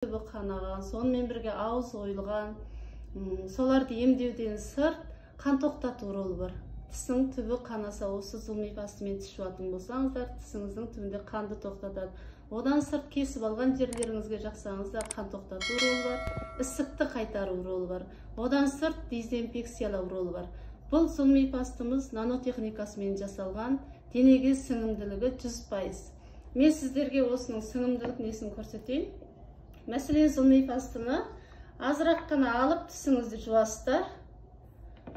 түбі қанаған, сонымен бірге ауыз ойылған, соларды емдеуден сырт қан тоқтату ролы бар. Тісің түбі қанаса, осы зұлми пастамен тіс жуатын болсаңыздар, тісіңіздің түбінде қанды тоқтатады. Одан сырт кесіп алған жерлеріңізге жақсаңыздар, қан тоқтату ролы бар, ісікті қайтару ролы бар. Одан сырт дезинфекциялау ролы бар. Бұл зұлми пастамыз нанотехникасымен жасалған, денеге сіңімділігі 100%. Мен сіздерге осының сіңімділік несін көрсетейін. Мәселен, зұлми пастаны азырақ қана алып тісіңізді жуасыздар.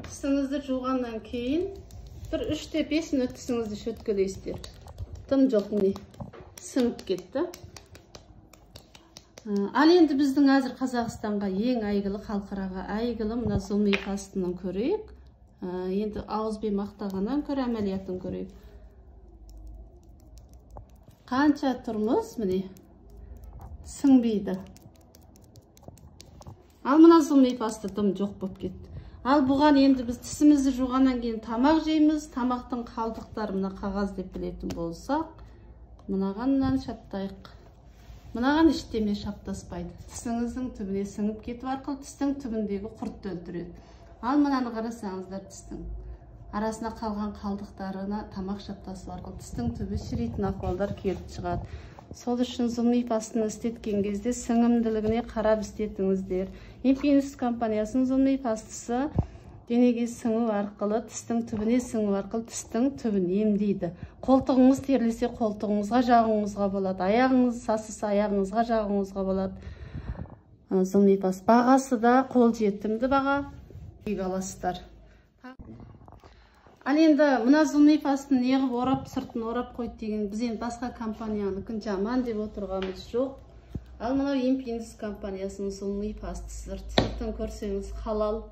Тісіңізді жуғаннан кейін бір 3-5 минут тісіңізді шөткілейсіздер. Тым жоқ міне сіңіп кетті. Ал енді біздің әзір Қазақстанға ең әйгілі, халықараға әйгілі мына зұлми пастаны көрейік. Енді ауызбен мақтағаннан көрі әмәлиятын көрейік. Қанша тұрмыз міне сіңбейді. Ал мына зұлми паста тым жоқ болып кетті. Ал бұған енді біз тісімізді жуғаннан кейін тамақ жейміз. Тамақтың қалдықтары мына қағаз деп білетін болсақ, мынағаннан шаптайық. Мынаған іштеме шаптаспайды. Тісіңіздің түбіне сіңіп кетіп арқылы тістің түбіндегі құртты өлтіреді. Ал мынаны қарасаңыздар, тістің арасына қалған қалдықтарына тамақ шаптасу арқылы тістің түбі шіритін ахуалдар келіп шығады. Сол үшін зұлми пастаны істеткен кезде сіңімділігіне қарап істетіңіздер. Infinus компаниясының зұлми пастасы денеге сіңу арқылы, тістің түбіне сіңу арқылы тістің түбін емдейді. Қолтығыңыз терлесе қолтығыңызға жағуыңызға болады. Аяғыңыз сасыса аяғыңызға жағуыңызға болады. Зұлми паста бағасы да қол жетімді баға. Аласыздар. Ал енді мына зұлми пастаны неғып орап, сыртын орап қойды деген біз енді басқа компанияныкін жаман деп отырғанымыз жоқ. Ал мынау Infinus компаниясының зұлми пастасы. Сыртын көрсеңіз халал,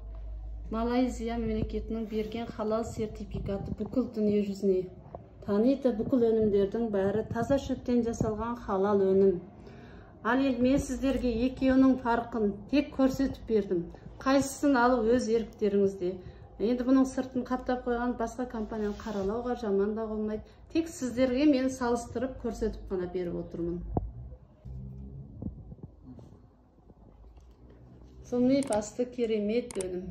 Малайзия мемлекетінің берген халал сертификаты бүкіл дүние жүзіне таниды. Бүкіл өнімдердің бәрі таза шөптен жасалған халал өнім. Ал енді мен сіздерге екеуінің фарқын тек көрсетіп бердім. Қайсысын алу өз еріктеріңізде. Енді бұның сыртын қаптап қойған басқа компанияны қаралауға жаман да болмайды. Тек сіздерге мен салыстырып көрсетіп қана беріп отырмын. Зұлми паста керемет өнім.